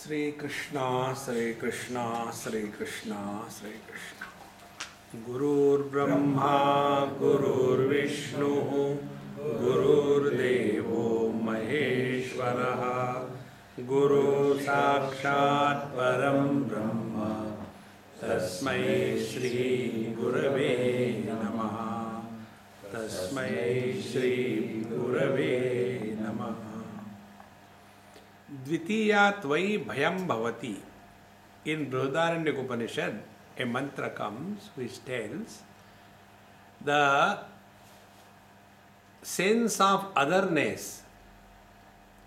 Sri Krishna, Sri Krishna, Sri Krishna, Sri Krishna. Gurur Brahma, Gurur Vishnu, Gurur Devo Maheshwaraha, Guru Sakshat Param Brahma, Tasmai Shri Gurave Namaha, Tasmai Shri Gurave Namaha. Dvitiya Tvai Bhayam Bhavati. In Brihadaranyaka Upanishad, a mantra comes which tells the sense of otherness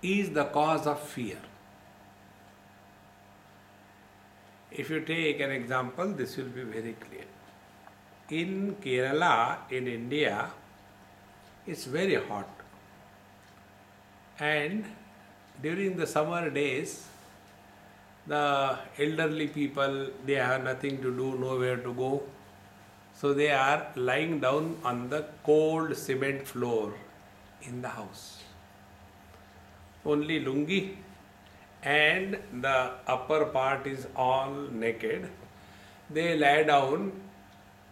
is the cause of fear. If you take an example, this will be very clear. In Kerala, in India, it's very hot. And during the summer days, the elderly people, they have nothing to do, nowhere to go. So they are lying down on the cold cement floor in the house. Only lungi and the upper part is all naked. They lie down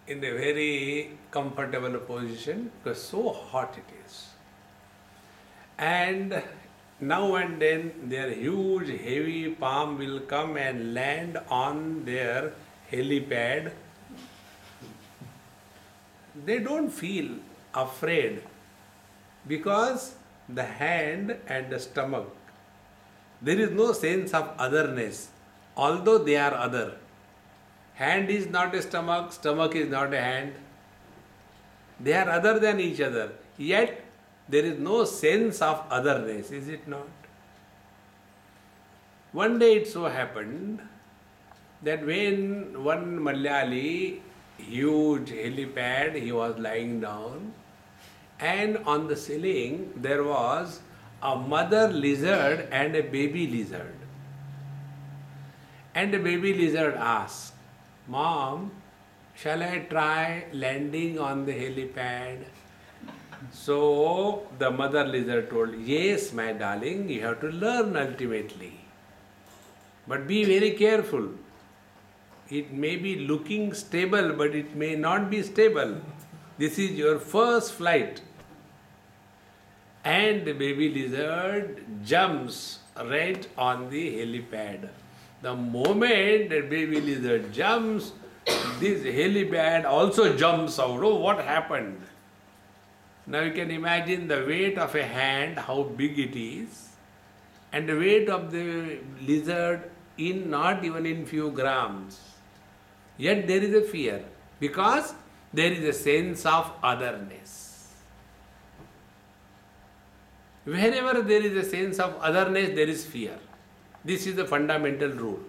in a very comfortable position because so hot it is. And now and then their huge heavy palm will come and land on their helipad. They don't feel afraid because the hand and the stomach, there is no sense of otherness, although they are other. Hand is not a stomach, stomach is not a hand. They are other than each other, yet there is no sense of otherness, is it not? One day it so happened that when one Malayali, huge helipad, he was lying down, and on the ceiling there was a mother lizard and a baby lizard. And the baby lizard asked, "Mom, shall I try landing on the helipad?" So the mother lizard told, "Yes, my darling, you have to learn ultimately. But be very careful. It may be looking stable, but it may not be stable. This is your first flight." And the baby lizard jumps right on the helipad. The moment the baby lizard jumps, this helipad also jumps out. Oh, what happened? Now you can imagine the weight of a hand, how big it is, and the weight of the lizard in not even in few grams. Yet there is a fear because there is a sense of otherness. Wherever there is a sense of otherness, there is fear. This is the fundamental rule.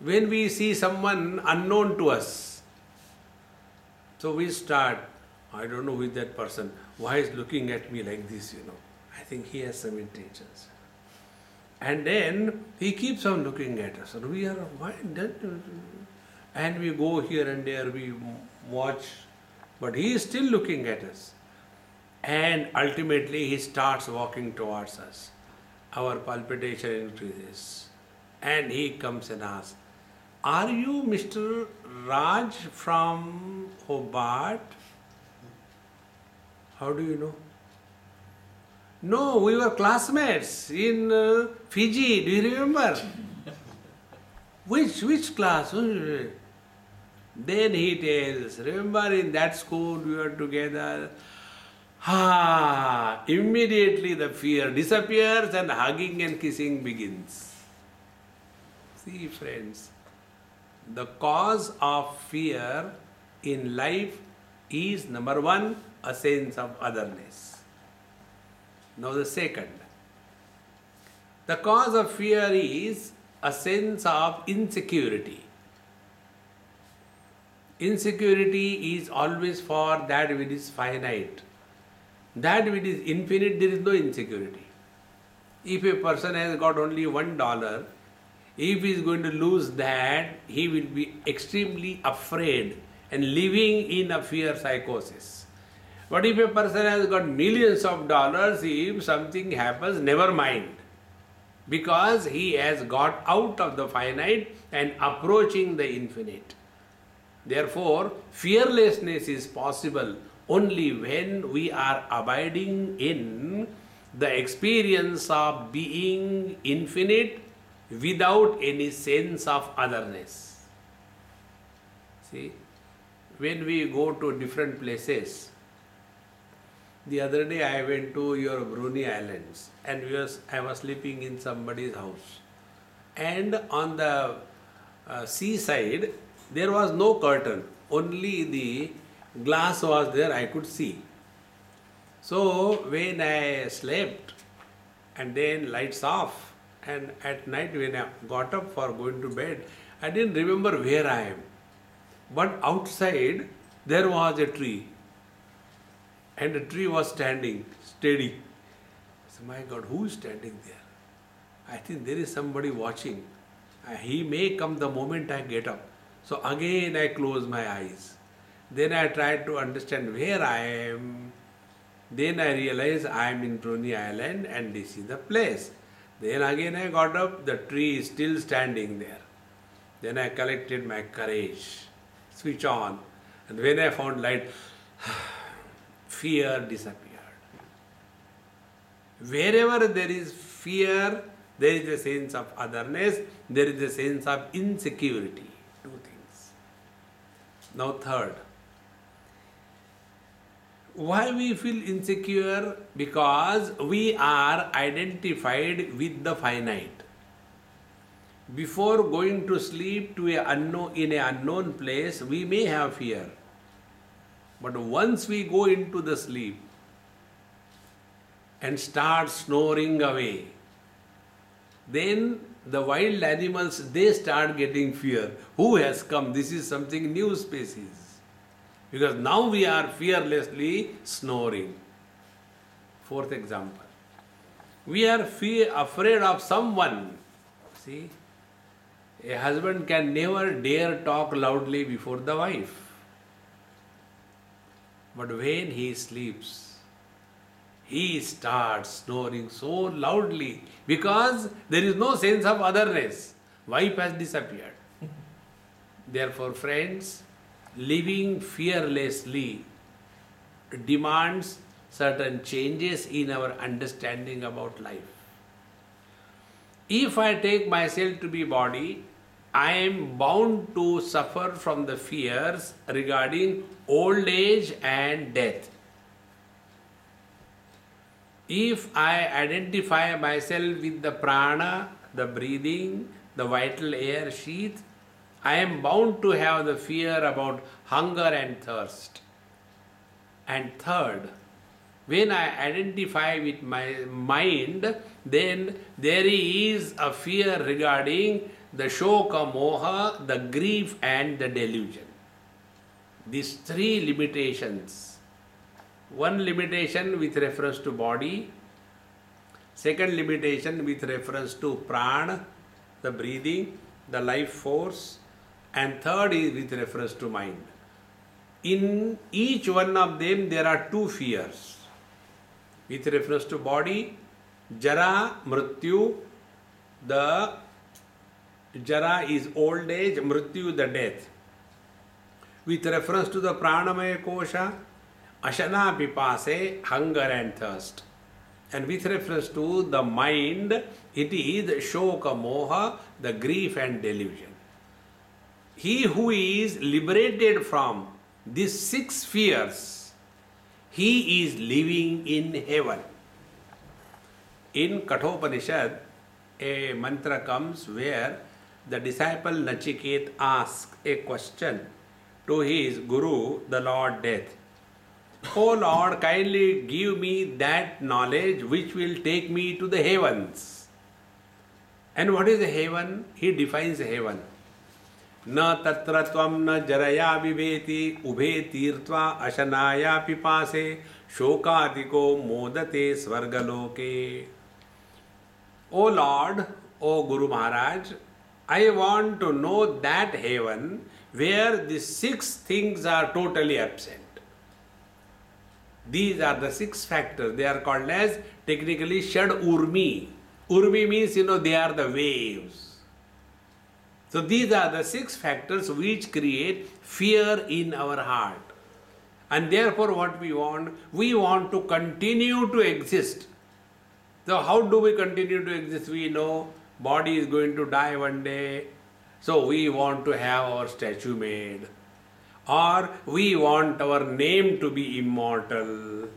When we see someone unknown to us, so we start, "I don't know who is that person. Why is looking at me like this, I think he has some intentions." And then he keeps on looking at us. And we are, "Why that?" And we go here and there, we watch. But he is still looking at us. And ultimately he starts walking towards us. Our palpitation increases. And he comes and asks, "Are you Mr. Raj from Hobart?" "How do you know?" "No, we were classmates in Fiji. Do you remember?" Which class?" Then he tells, "Remember in that school we were together." Immediately the fear disappears and hugging and kissing begins. See, friends, the cause of fear in life is, number one, a sense of otherness. Now the second, the cause of fear is a sense of insecurity. Insecurity is always for that which is finite. That which is infinite, there is no insecurity. If a person has got only $1, if he is going to lose that, he will be extremely afraid and living in a fear psychosis. But if a person has got millions of dollars, if something happens, never mind. because he has got out of the finite and approaching the infinite. Therefore, fearlessness is possible only when we are abiding in the experience of being infinite without any sense of otherness. See, when we go to different places, the other day I went to your Brunei Islands and I was sleeping in somebody's house. And on the seaside, there was no curtain, only the glass was there, I could see. So when I slept and then lights off, and at night when I got up for going to bed, I didn't remember where I am. But outside there was a tree, and the tree was standing steady. So my God, who is standing there? I think there is somebody watching. He may come the moment I get up. So again I close my eyes. Then I tried to understand where I am. Then I realized I am in Brunei Island and this is the place. Then again I got up, the tree is still standing there. Then I collected my courage, switch on, and when I found light, fear disappeared. Wherever there is fear, there is a sense of otherness, there is a sense of insecurity. Two things. Now third, why we feel insecure? Because we are identified with the finite. Before going to sleep in an unknown place, we may have fear. But once we go into the sleep and start snoring away, then the wild animals, they start getting fear. Who has come? This is something new species. Because now we are fearlessly snoring. Fourth example. We are afraid of someone. See, a husband can never dare talk loudly before the wife. But when he sleeps, he starts snoring so loudly because there is no sense of otherness. Wife has disappeared. Therefore, friends, living fearlessly demands certain changes in our understanding about life. If I take myself to be body, I am bound to suffer from the fears regarding old age and death. If I identify myself with the prana, the breathing, the vital air sheath, I am bound to have the fear about hunger and thirst. And third, when I identify with my mind, then there is a fear regarding the shoka moha, the grief and the delusion. These three limitations. One limitation with reference to body, second limitation with reference to prana, the breathing, the life force, and third is with reference to mind. In each one of them there are two fears. With reference to body, jara, mrityu, the jara is old age, mrityu the death. With reference to the pranamaya kosha, ashana pipase, hunger and thirst. And with reference to the mind, it is shoka moha, the grief and delusion. He who is liberated from these six fears, he is living in heaven. In Kathopanishad, a mantra comes where the disciple Nachiket asks a question to his Guru, the Lord Death. O Lord, kindly give me that knowledge which will take me to the heavens. And what is a heaven? He defines heaven. Na tatra tvam na jaraya viveti ubhe tirtva ashanaya pipase shokadiko modate svargaloke. O Lord, O Guru Maharaj, I want to know that heaven where the six things are totally absent. These are the six factors. They are called as technically Shad Urmi. Urmi means, they are the waves. So these are the 6 factors which create fear in our heart. And therefore what we want? We want to continue to exist. So how do we continue to exist? We know body is going to die one day. So we want to have our statue made. Or we want our name to be immortal.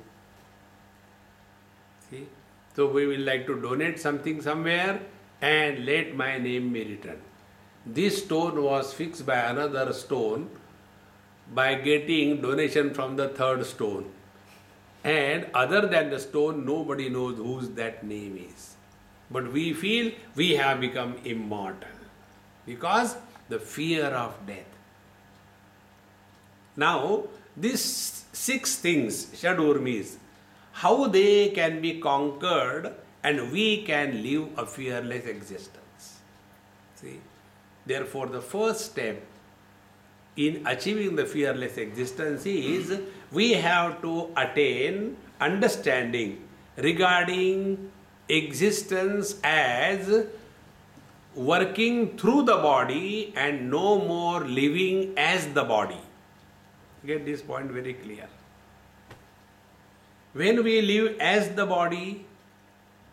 See? So we will like to donate something somewhere and let my name be written. This stone was fixed by another stone by getting donation from the third stone. And other than the stone, nobody knows whose that name is. But we feel we have become immortal because the fear of death. Now, these 6 things, Shadurmis, how they can be conquered and we can live a fearless existence. See? Therefore, the first step in achieving the fearless existence is we have to attain understanding regarding existence as working through the body and no more living as the body. Get this point very clear. When we live as the body,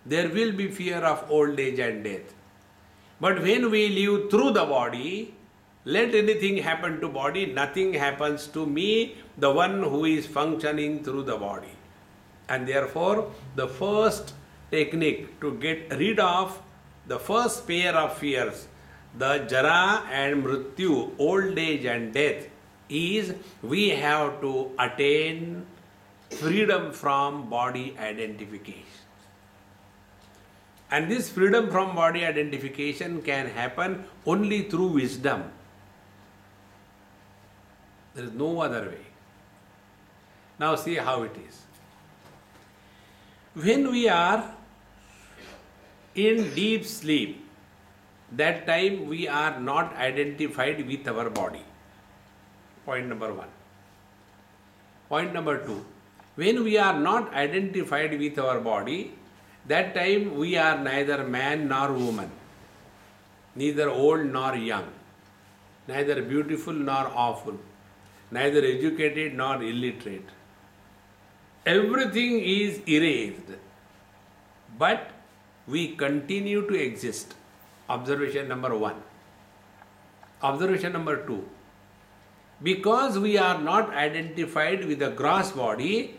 there will be fear of old age and death. But when we live through the body, let anything happen to body, nothing happens to me, the one who is functioning through the body. And therefore, the first technique to get rid of the first pair of fears, the jara and mrityu, old age and death, is we have to attain freedom from body identification. And this freedom from body identification can happen only through wisdom. There is no other way. Now see how it is. When we are in deep sleep, that time we are not identified with our body. Point number 1. Point number 2. When we are not identified with our body, that time we are neither man nor woman, neither old nor young, neither beautiful nor awful, neither educated nor illiterate. Everything is erased, but we continue to exist. Observation number 1. Observation number 2. Because we are not identified with the gross body,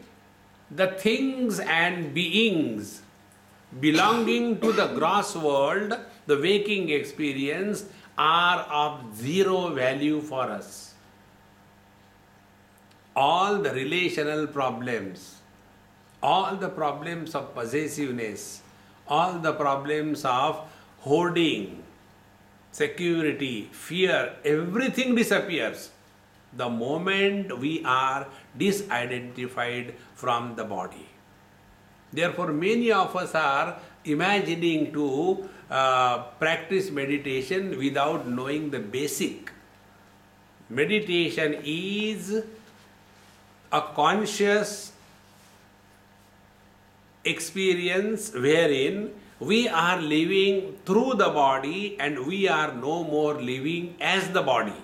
the things and beings belonging to the gross world, the waking experience, are of zero value for us. All the relational problems, all the problems of possessiveness, all the problems of hoarding, security, fear, everything disappears the moment we are disidentified from the body. Therefore, many of us are imagining to practice meditation without knowing the basic. Meditation is a conscious experience wherein we are living through the body and we are no more living as the body.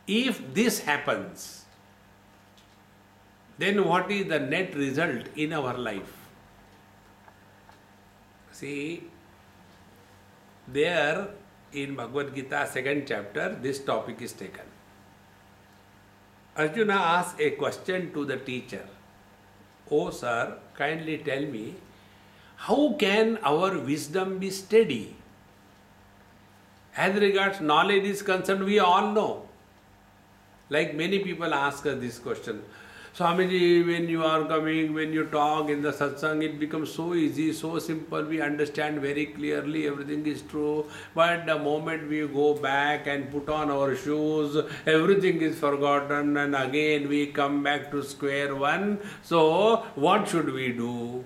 If this happens, then what is the net result in our life? See, there in Bhagavad Gita, 2nd chapter, this topic is taken. Arjuna asks a question to the teacher. Oh sir, kindly tell me, how can our wisdom be steady? As regards knowledge is concerned, we all know. Like many people ask us this question. Swamiji, when you are coming, when you talk in the satsang, it becomes so easy, so simple, we understand very clearly, everything is true. But the moment we go back and put on our shoes, everything is forgotten and again we come back to square one. So, what should we do?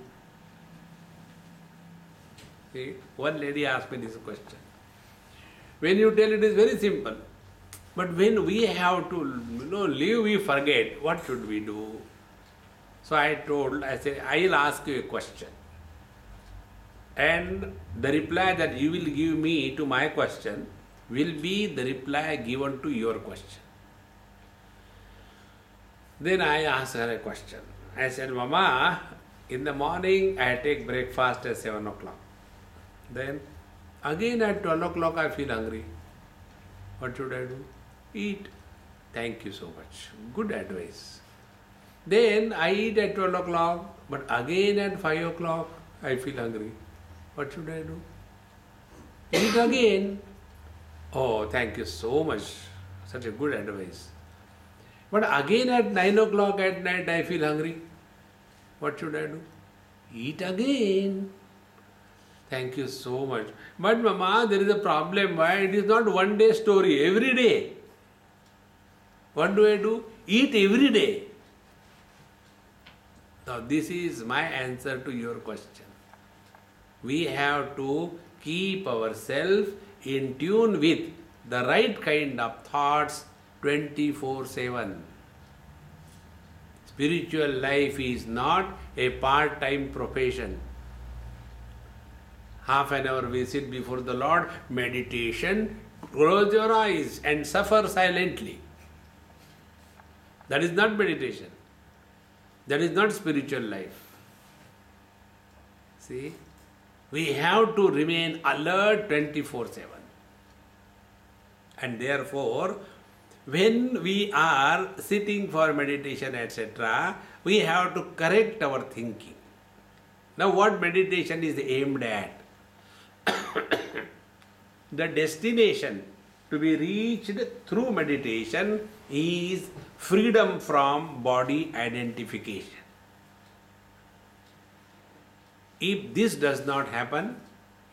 See, one lady asked me this question. When you tell it is very simple. But when we have to live, we forget. What should we do? So I said, I'll ask you a question. And the reply that you will give me to my question will be the reply given to your question. Then I asked her a question. I said, Mama, in the morning I take breakfast at 7 o'clock. Then again at 12 o'clock I feel hungry. What should I do? Eat. Thank you so much. Good advice. Then I eat at 12 o'clock, but again at 5 o'clock I feel hungry. What should I do? Eat again. Oh, thank you so much. Such a good advice. But again at 9 o'clock at night I feel hungry. What should I do? Eat again. Thank you so much. But Mama, there is a problem. Why? It is not one day story. Every day. What do I do? Eat every day. Now this is my answer to your question. We have to keep ourselves in tune with the right kind of thoughts 24/7. Spiritual life is not a part-time profession. Half an hour we sit before the Lord, meditation, close your eyes and suffer silently. That is not meditation. That is not spiritual life. See? We have to remain alert 24/7. And therefore, when we are sitting for meditation, etc., we have to correct our thinking. Now, what meditation is aimed at? The destination to be reached through meditation is freedom from body identification. If this does not happen,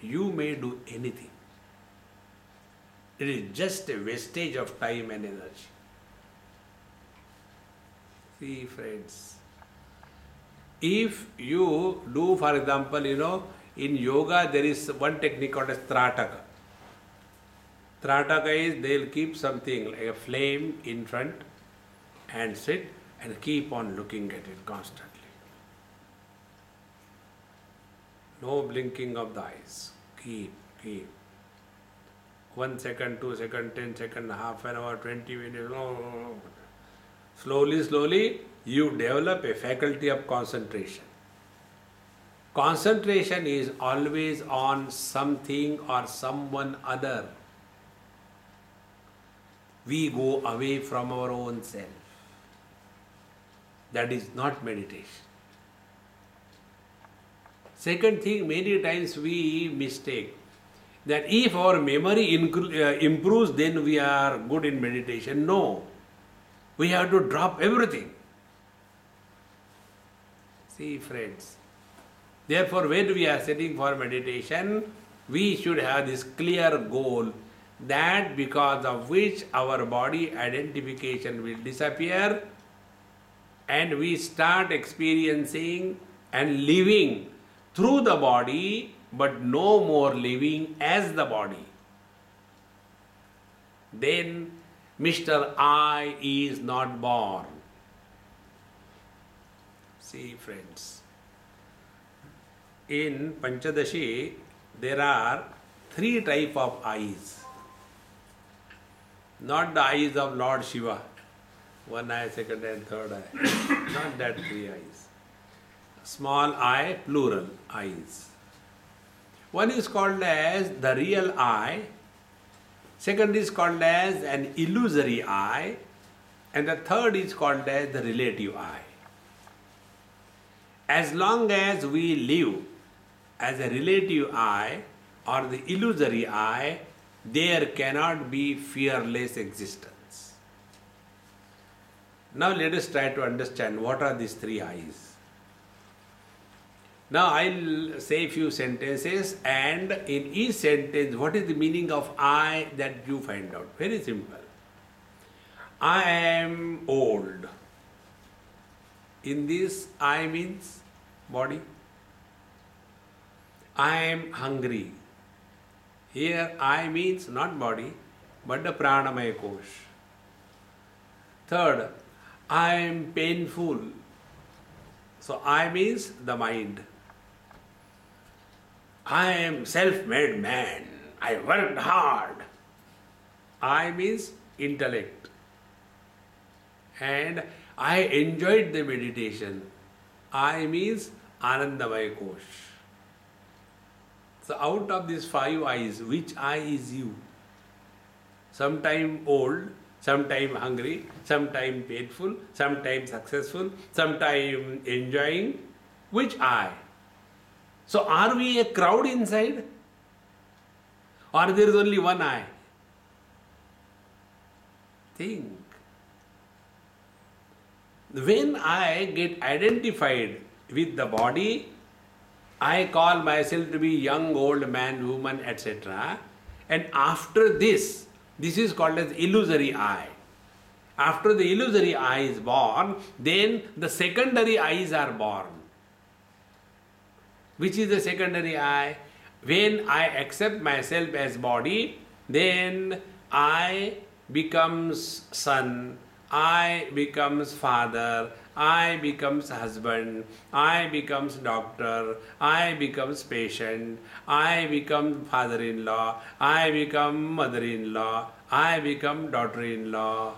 you may do anything. It is just a wastage of time and energy. See, friends, if you do, for example, in yoga there is one technique called as Trataka. Trataka is they'll keep something like a flame in front and sit and keep on looking at it constantly. No blinking of the eyes. Keep. 1 second, 2 seconds, 10 seconds, half an hour, 20 minutes. No. Slowly, you develop a faculty of concentration. Concentration is always on something or someone other. We go away from our own self. That is not meditation. Second thing, many times we mistake that if our memory improves, then we are good in meditation. No. We have to drop everything. See, friends. Therefore, when we are sitting for meditation, we should have this clear goal that because of which our body identification will disappear and we start experiencing and living through the body, but no more living as the body. Then Mr. I is not born. See, friends, in Panchadashi there are 3 types of eyes. Not the eyes of Lord Shiva, 1 eye, 2nd and 3rd eye. Not that 3 eyes. Small eye, plural eyes. One is called as the real eye, second is called as an illusory eye, and the third is called as the relative eye. As long as we live as a relative eye or the illusory eye, there cannot be fearless existence. Now let us try to understand what are these 3 eyes. Now I'll say a few sentences, and in each sentence what is the meaning of I that you find out. Very simple. I am old. In this I means body. I am hungry. Here I means not body but the pranamaya kosh. Third, I am painful. So I means the mind. I am self-made man. I worked hard. I means intellect. And I enjoyed the meditation. I means Anandamaya Kosh. So out of these 5 eyes, which eye is you? Sometime old, sometime hungry, sometime painful, sometime successful, sometime enjoying. Which eye? So are we a crowd inside? Or there is only one eye? Think. When I get identified with the body, I call myself to be young, old man, woman, etc. And after this is called as illusory I. After the illusory I is born, then the secondary eyes are born. Which is the secondary I? When I accept myself as body, then I becomes son, I becomes father, I becomes husband, I becomes doctor, I becomes patient, I become father-in-law, I become mother-in-law, I become daughter-in-law.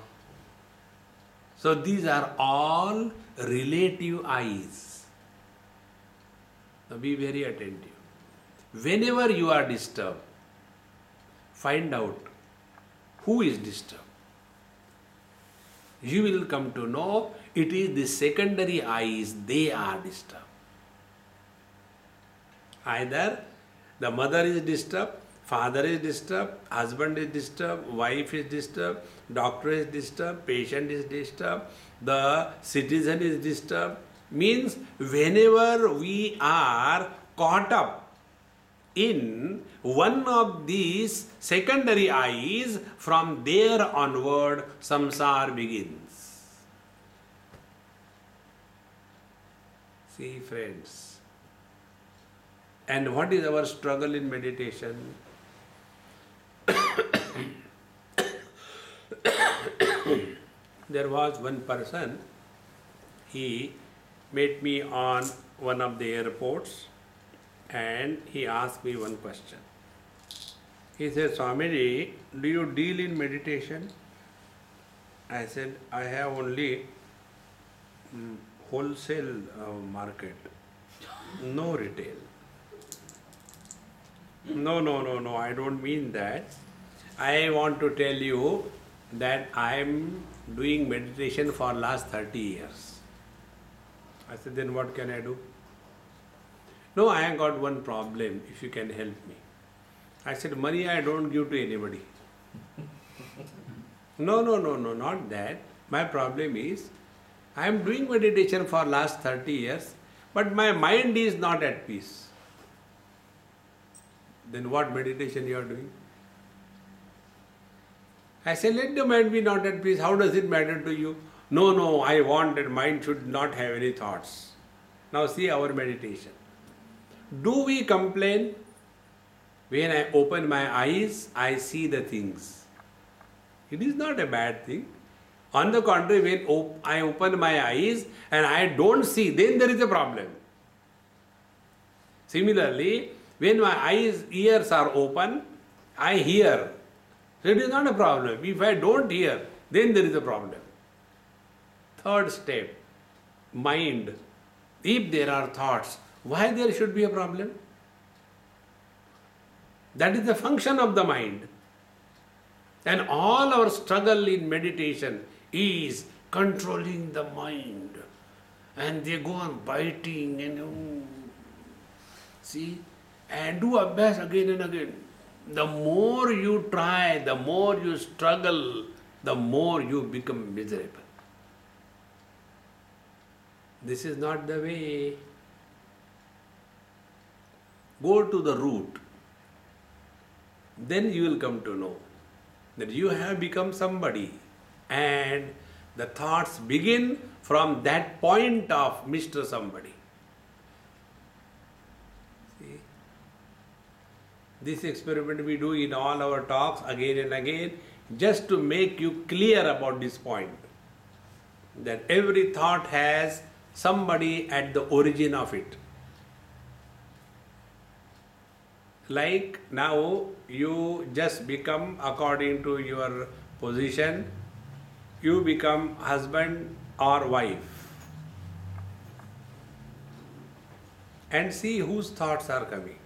So these are all relative eyes. Now be very attentive. Whenever you are disturbed, find out who is disturbed. You will come to know it is the secondary eyes, they are disturbed. Either the mother is disturbed, father is disturbed, husband is disturbed, wife is disturbed, doctor is disturbed, patient is disturbed, the citizen is disturbed. Means whenever we are caught up in one of these secondary eyes, from there onward samsara begins. See friends, and what is our struggle in meditation? There was one person, he met me on one of the airports and he asked me one question. He said, Swamiji, do you deal in meditation? I said, I have only wholesale market, no retail. No, I don't mean that. I want to tell you that I am doing meditation for last 30 years. I said, then what can I do? No, I have got one problem, if you can help me. I said, money I don't give to anybody. No, not that. My problem is, I am doing meditation for last 30 years, but my mind is not at peace. Then what meditation you are doing? I said, let the mind be not at peace. How does it matter to you? No, I want that mind should not have any thoughts. Now see our meditation. Do we complain? When I open my eyes, I see the things. It is not a bad thing. On the contrary, when I open my eyes and I don't see, then there is a problem. Similarly, when my ears are open, I hear. So it is not a problem. If I don't hear, then there is a problem. Third step, mind. If there are thoughts, why there should be a problem? That is the function of the mind. And all our struggle in meditation is controlling the mind. And they go on biting and see, and do abhyas again and again. The more you try, the more you struggle, the more you become miserable. This is not the way. Go to the root. Then you will come to know that you have become somebody, and the thoughts begin from that point of Mr. Somebody. See? This experiment we do in all our talks again and again, just to make you clear about this point, that every thought has somebody at the origin of it. Like now you just become, according to your position, you become husband or wife. And see whose thoughts are coming.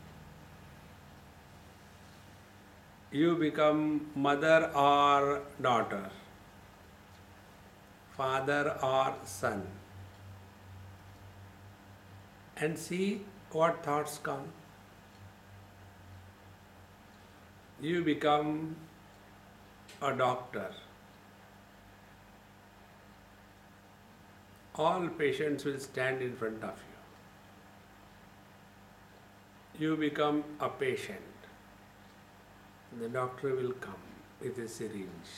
You become mother or daughter, father or son. And see what thoughts come. You become a doctor. All patients will stand in front of you. You become a patient. The doctor will come with a syringe.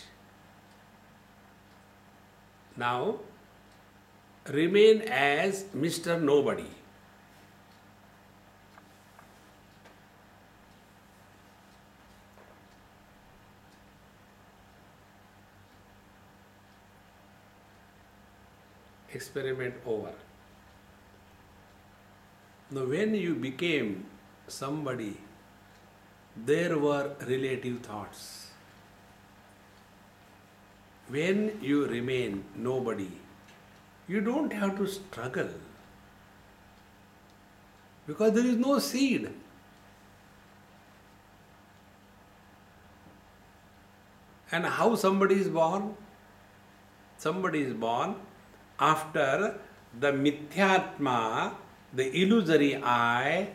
Now, remain as Mr. Nobody. Experiment over. Now, when you became somebody, there were relative thoughts. When you remain nobody, you don't have to struggle because there is no seed. And how somebody is born? Somebody is born after the mithyatma, the illusory I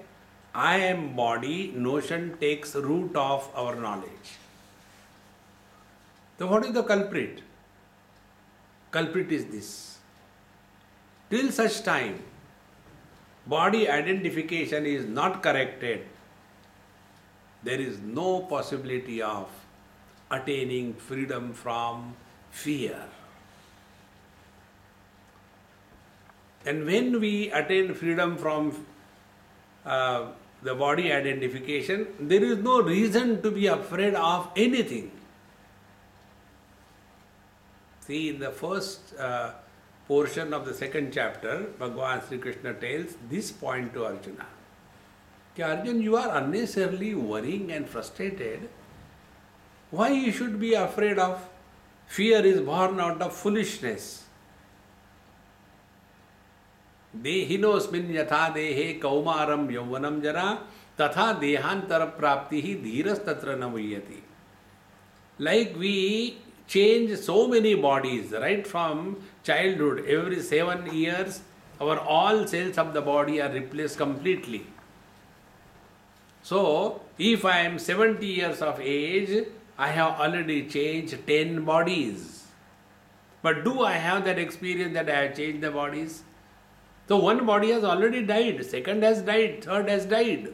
am body notion takes root of our knowledge. So what is the culprit? Culprit is this. Till such time, body identification is not corrected, there is no possibility of attaining freedom from fear. And when we attain freedom from the body identification, there is no reason to be afraid of anything. See, in the first portion of the second chapter, Bhagavan Sri Krishna tells this point to Arjuna. Arjuna, you are unnecessarily worrying and frustrated. Why you should be afraid of? Fear is born out of foolishness. Dehinosmin yatha dehe kaumaram yauvanam jara tatha dehantara praptihi dhiras tatra namuyati. Like we change so many bodies right from childhood, every 7 years our all cells of the body are replaced completely. So if I am 70 years of age, I have already changed 10 bodies. But do I have that experience that I have changed the bodies? So one body has already died, second has died, third has died.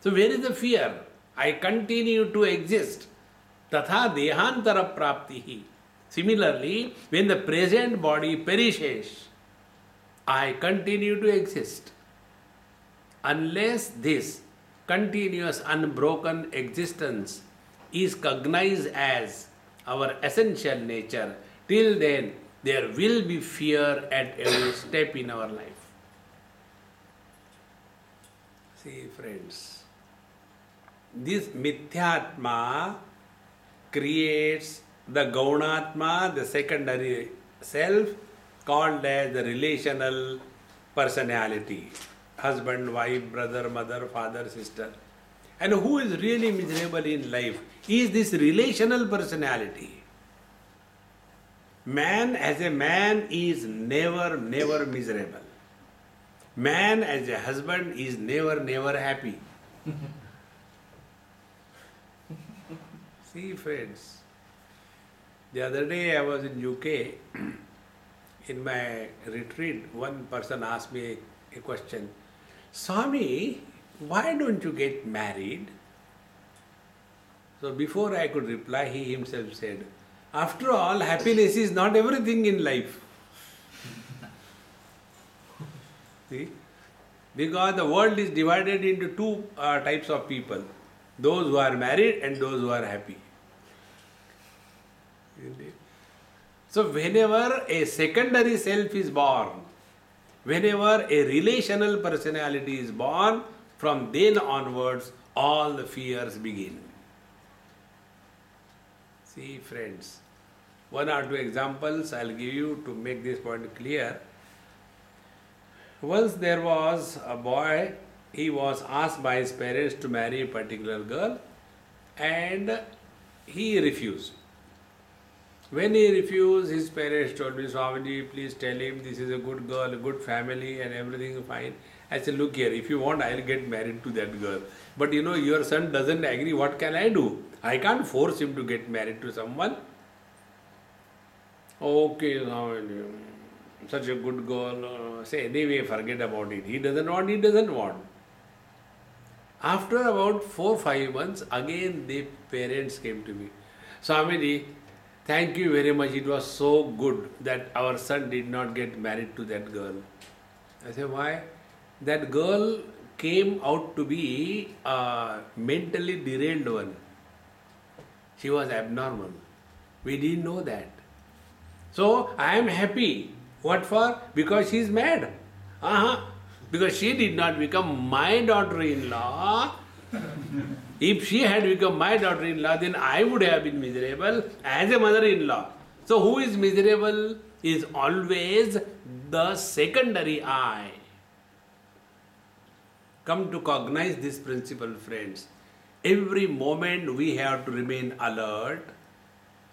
So where is the fear? I continue to exist. Tatha dehantara praptihi. Similarly, when the present body perishes, I continue to exist. Unless this continuous unbroken existence is cognized as our essential nature, till then there will be fear at every step in our life. See, friends, this mithyatma creates the gaunatma, the secondary self, called as the relational personality. Husband, wife, brother, mother, father, sister. And who is really miserable in life is this relational personality. Man as a man is never miserable. Man as a husband is never happy. See, friends, the other day I was in UK. In my retreat, one person asked me a question. Swami, why don't you get married? So before I could reply, he himself said, after all, happiness is not everything in life. See? Because the world is divided into two types of people. Those who are married and those who are happy. So whenever a secondary self is born, Whenever a relational personality is born, from then onwards, all the fears begin. See, friends, one or two examples I'll give you to make this point clear. Once there was a boy, he was asked by his parents to marry a particular girl and he refused. When he refused, his parents told me, Swamiji, please tell him this is a good girl, a good family and everything is fine. I said, look here, if you want, I'll get married to that girl. But you know, your son doesn't agree, what can I do? I can't force him to get married to someone. Okay, Swamiji, such a good girl. Say, anyway, forget about it. He doesn't want. After about 4-5 months, again the parents came to me. Swamiji, thank you very much. It was so good that our son did not get married to that girl. I said, why? That girl came out to be a mentally derailed one. She was abnormal. We didn't know that. So I am happy. What for? Because she is mad. Because she did not become my daughter-in-law. If she had become my daughter-in-law, then I would have been miserable as a mother-in-law. So who is miserable is always the secondary I. Come to cognize this principle, friends. Every moment we have to remain alert.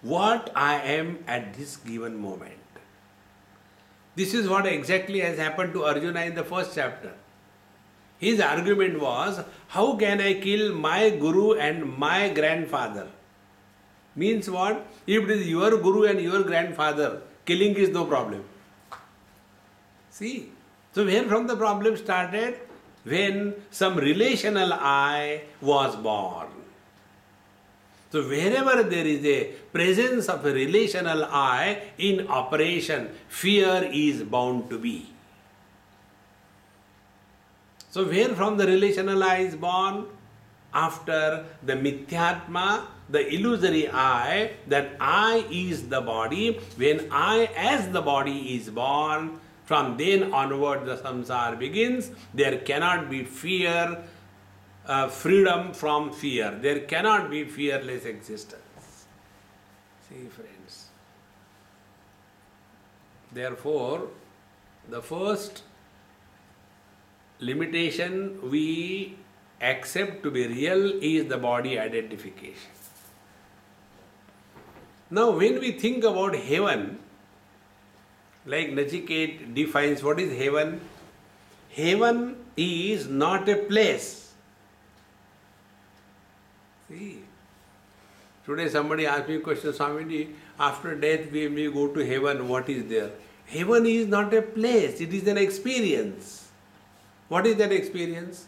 What I am at this given moment. This is what exactly has happened to Arjuna in the first chapter. His argument was, how can I kill my guru and my grandfather? Means what? If it is your guru and your grandfather, killing is no problem. See? So where from the problem started? When some relational I was born. So wherever there is a presence of a relational I in operation, fear is bound to be. So where from the relational I is born? After the mithyatma, the illusory I, that I is the body. When I as the body is born, from then onward the samsara begins. There cannot be fear, freedom from fear. There cannot be fearless existence. See, friends. Therefore, the first limitation we accept to be real is the body identification. Now, when we think about heaven, like Nachiket defines what is heaven, heaven is not a place. See, today somebody asked me a question, Swamiji, after death when we go to heaven, what is there? Heaven is not a place, it is an experience. What is that experience?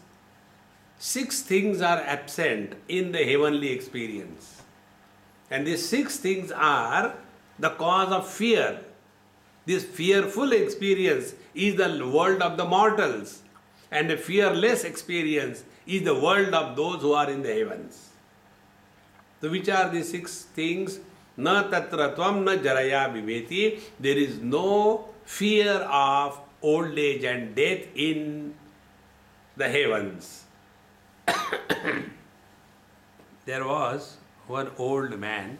6 things are absent in the heavenly experience. And these 6 things are the cause of fear. This fearful experience is the world of the mortals. And the fearless experience is the world of those who are in the heavens. So which are these 6 things? Na tatra tvam na jaraya viveti. There is no fear of old age and death in the heavens. There was one old man,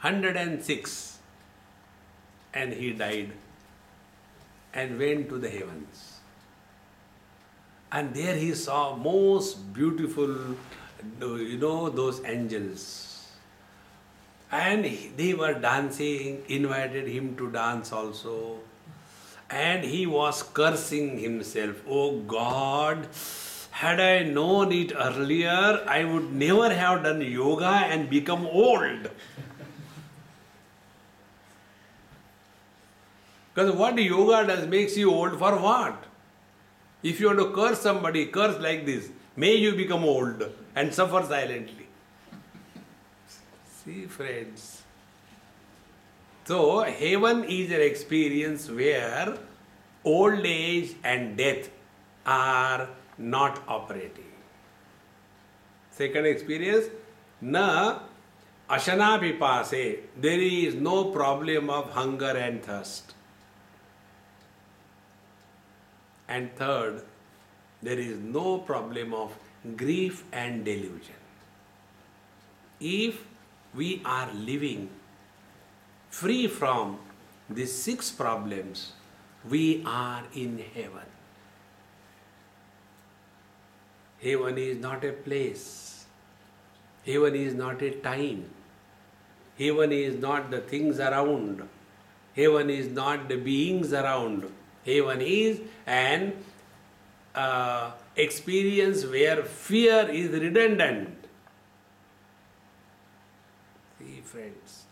106, and he died and went to the heavens. And there he saw most beautiful, those angels. And they were dancing, invited him to dance also. And he was cursing himself. Oh God, had I known it earlier, I would never have done yoga and become old. Because what yoga does makes you old for what? If you want to curse somebody, curse like this. May you become old and suffer silently. See, friends. So, heaven is an experience where old age and death are not operating. Second experience, na ashana pipase. There is no problem of hunger and thirst. And third, there is no problem of grief and delusion. If we are living free from these 6 problems, we are in heaven. Heaven is not a place. Heaven is not a time. Heaven is not the things around. Heaven is not the beings around. Heaven is an experience where fear is redundant. See, friends.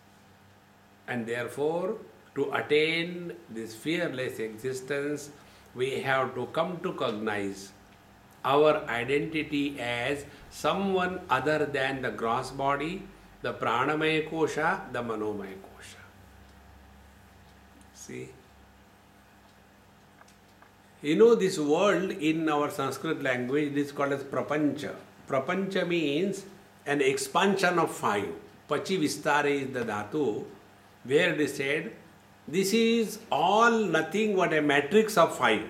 And therefore, to attain this fearless existence, we have to come to cognize our identity as someone other than the gross body, the pranamaya kosha, the manomaya kosha. See? You know, this world in our Sanskrit language is called as prapancha. Prapancha means an expansion of 5. Pachi vistare is the dhatu, where they said, this is all nothing but a matrix of 5.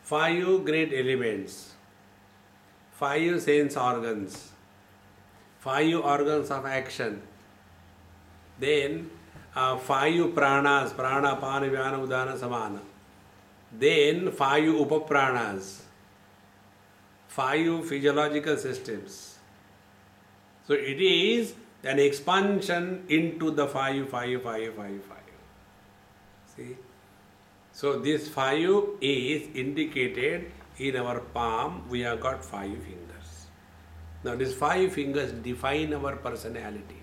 5 great elements, 5 sense organs, 5 organs of action, then 5 pranas, prana, pana, vyana, udana, samana, then 5 upapranas, 5 physiological systems. So it is an expansion into the 5. See? So this 5 is indicated in our palm. We have got 5 fingers. Now these 5 fingers define our personality.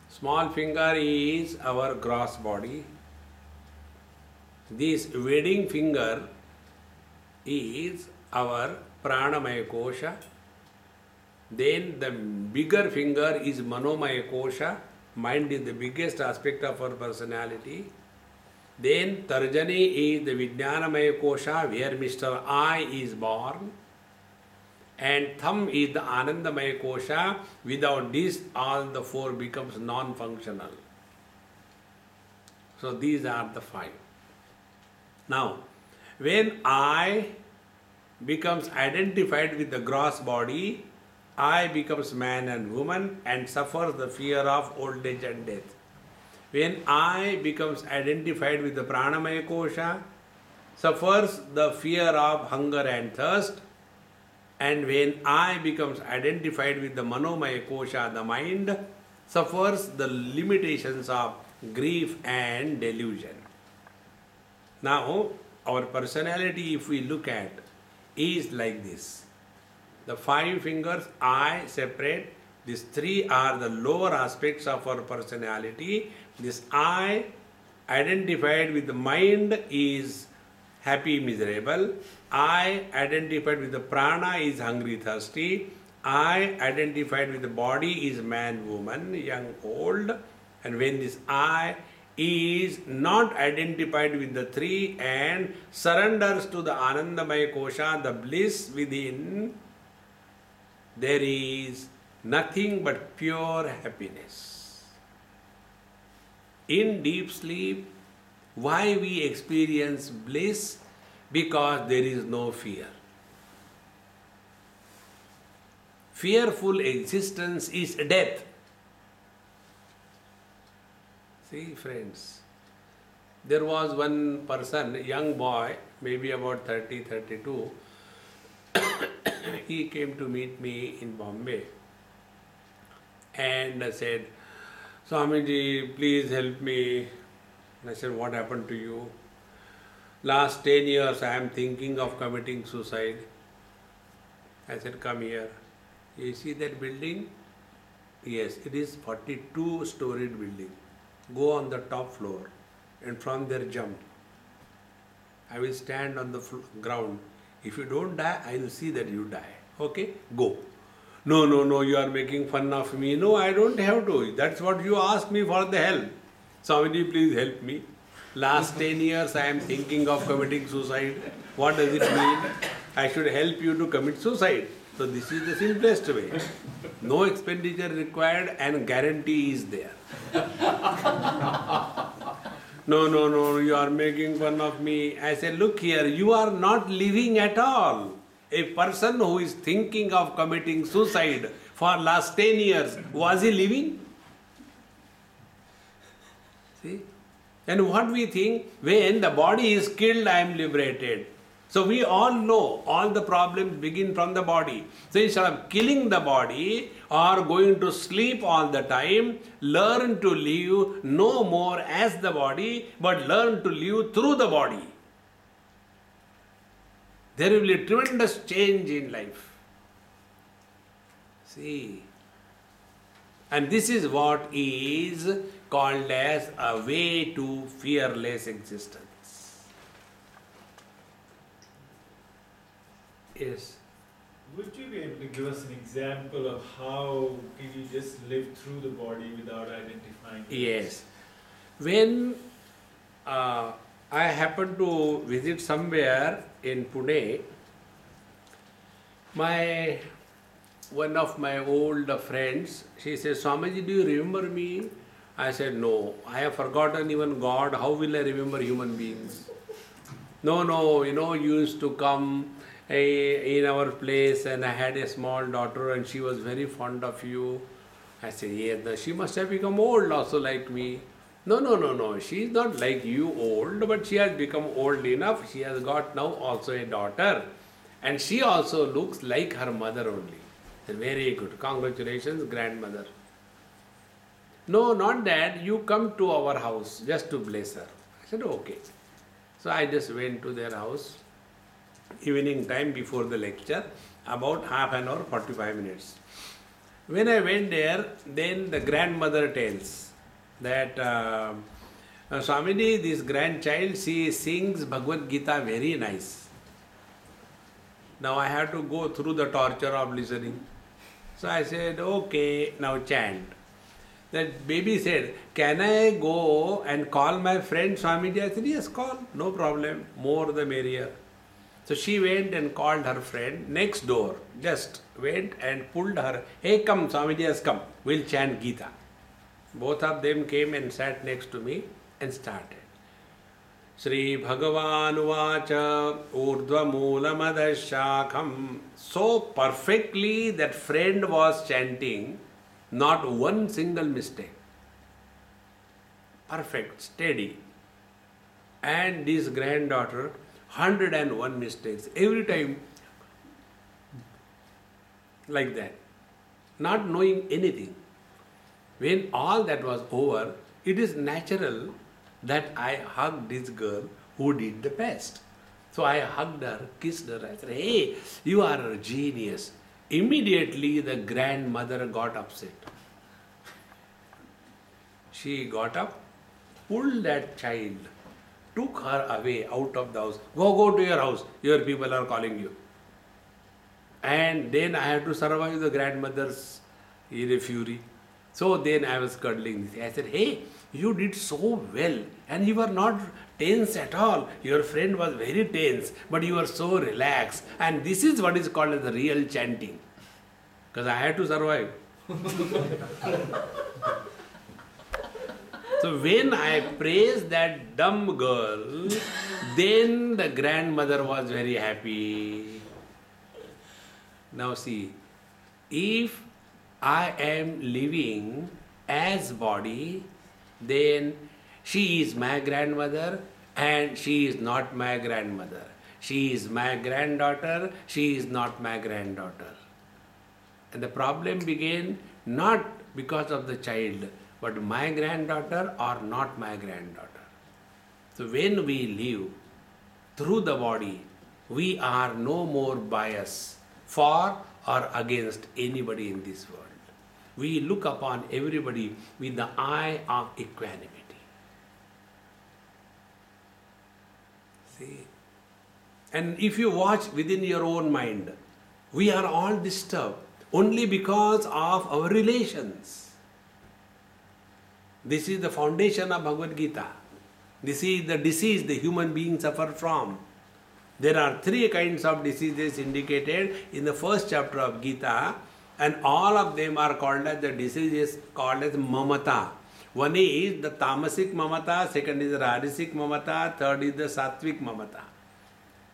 Small finger is our gross body. This wedding finger is our pranamaya kosha. Then the bigger finger is manomaya kosha. Mind is the biggest aspect of our personality. Then Tarjani is the Vijnanamaya kosha, where Mr. I is born. And Thumb is the Anandamaya kosha. Without this, all the 4 becomes non-functional. So these are the 5. Now, when I becomes identified with the gross body, I becomes man and woman and suffers the fear of old age and death. When I becomes identified with the pranamaya kosha, suffers the fear of hunger and thirst. And when I becomes identified with the manomaya kosha, the mind, suffers the limitations of grief and delusion. Now, our personality, if we look at, is like this. The 5 fingers, I separate. These 3 are the lower aspects of our personality. This I, identified with the mind, is happy, miserable. I, identified with the prana, is hungry, thirsty. I, identified with the body, is man, woman, young, old. And when this I is not identified with the 3 and surrenders to the Anandamaya kosha, the bliss within, there is nothing but pure happiness. In deep sleep, why we experience bliss? Because there is no fear. Fearful existence is death. See, friends, there was one person, a young boy, maybe about 30, 32, he came to meet me in Bombay and said, Swamiji, please help me. And I said, what happened to you? Last 10 years I am thinking of committing suicide. I said, come here. You see that building? Yes, it is 42-storied building. Go on the top floor and from there jump. I will stand on the ground. If you don't die, I will see that you die. Okay? Go. No, you are making fun of me. No, I don't have to. That's what you asked me for the help. Swamiji, please help me. Last 10 years I am thinking of committing suicide. What does it mean? I should help you to commit suicide. So this is the simplest way. No expenditure required and guarantee is there. No, no, no, you are making fun of me. I said, look here, you are not living at all. A person who is thinking of committing suicide for last 10 years, was he living? See? And what we think, when the body is killed, I am liberated. So we all know all the problems begin from the body. So instead of killing the body or going to sleep all the time, learn to live no more as the body, but learn to live through the body. There will be a tremendous change in life. See. And this is what is called as a way to fearless existence. Yes. Would you be able to give us an example of how can you just live through the body without identifying it? Yes. When I happened to visit somewhere in Pune, one of my old friends, she said, Swamiji, do you remember me? I said, no, I have forgotten even God. How will I remember human beings? No, you used to come in our place and I had a small daughter and she was very fond of you. I said, yes, she must have become old also like me. No, she is not like you old, but she has become old enough. She has got now also a daughter and she also looks like her mother only. Very good. Congratulations, grandmother. No, not that. You come to our house just to bless her. I said, okay. So I just went to their house, evening time before the lecture, about half an hour, 45 minutes. When I went there, then the grandmother tells that, Swamiji, this grandchild, she sings Bhagavad Gita very nice. Now I have to go through the torture of listening. So I said, okay, now chant. That baby said, can I go and call my friend Swamiji? I said, yes, call, no problem, more the merrier. So she went and called her friend next door, just went and pulled her, hey come, Swamiji has come, we'll chant Gita. Both of them came and sat next to me and started. Shri Bhagavan Vacha Urdhva Moola Madhashakham. So perfectly that friend was chanting, not one single mistake. Perfect, steady. And this granddaughter, 101 mistakes. Every time like that. Not knowing anything. When all that was over, it is natural that I hugged this girl who did the best. So I hugged her, kissed her. I said, hey, you are a genius. Immediately the grandmother got upset. She got up, pulled that child, took her away out of the house. Go to your house. Your people are calling you. And then I had to survive the grandmother's fury. So then I was cuddling this. I said, hey, you did so well and you were not tense at all. Your friend was very tense, but you were so relaxed. And this is what is called as the real chanting. Because I had to survive. So when I praised that dumb girl, then the grandmother was very happy. Now see, if I am living as body, then she is my grandmother and she is not my grandmother. She is my granddaughter, she is not my granddaughter. And the problem began not because of the child, but my granddaughter or not my granddaughter. So when we live through the body, we are no more biased for or against anybody in this world. We look upon everybody with the eye of equanimity. See? And if you watch within your own mind, we are all disturbed only because of our relations. This is the foundation of Bhagavad Gita. This is the disease the human beings suffer from. There are 3 kinds of diseases indicated in the first chapter of Gita, and all of them are called as the diseases called as mamata. One is the tamasic mamata, second is the rajasic mamata, third is the sattvic mamata.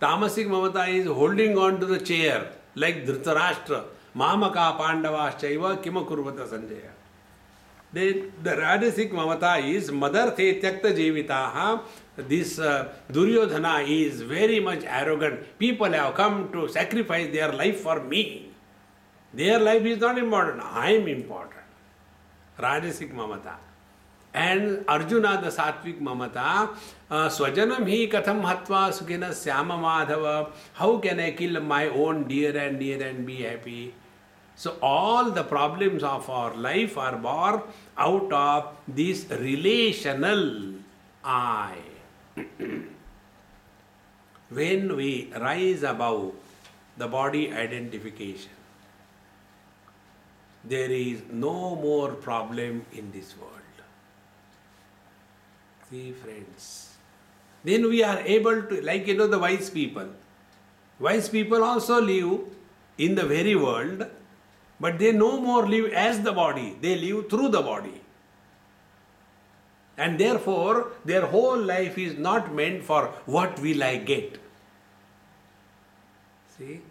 Tamasic mamata is holding on to the chair like Dhritarashtra, Mamaka Pandavaschaiva Kima Kurvata Sanjaya. Then the rajasic mamata is Madarthe Tyakta Jevitaha. This Duryodhana is very much arrogant. People have come to sacrifice their life for me. Their life is not important. I am important. Rajasic mamata. And Arjuna, the sattvic mamata, Swajanam hi katham hatva sukhina syama madhava. How can I kill my own dear and be happy? So all the problems of our life are born out of this relational I. When we rise above the body identification, there is no more problem in this world. See, friends. Then we are able to, like the wise people. Wise people also live in the very world, but they no more live as the body. They live through the body. And therefore, their whole life is not meant for what will I get. See?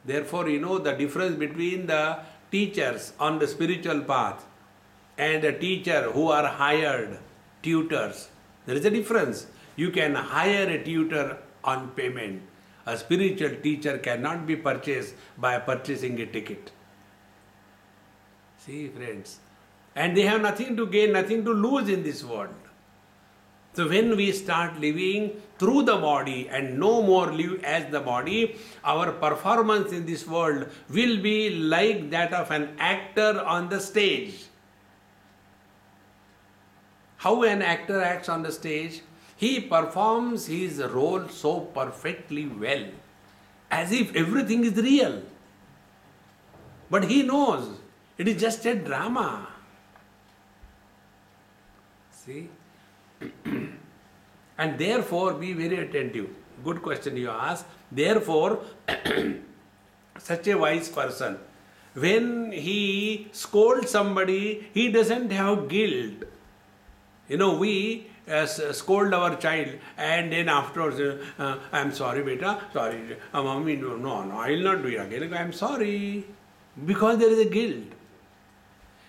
Therefore, the difference between the teachers on the spiritual path and a teacher who are hired tutors. There is a difference. You can hire a tutor on payment. A spiritual teacher cannot be purchased by purchasing a ticket. See, friends. And they have nothing to gain, nothing to lose in this world. So when we start living through the body and no more live as the body, our performance in this world will be like that of an actor on the stage. How an actor acts on the stage? He performs his role so perfectly well, as if everything is real. But he knows it is just a drama. See? And therefore, be very attentive. Good question you ask. Therefore, such a wise person, when he scolds somebody, he doesn't have guilt. We scold our child and then afterwards, I'm sorry, beta, sorry, mommy, no, I will not do it again. I'm sorry. Because there is a guilt.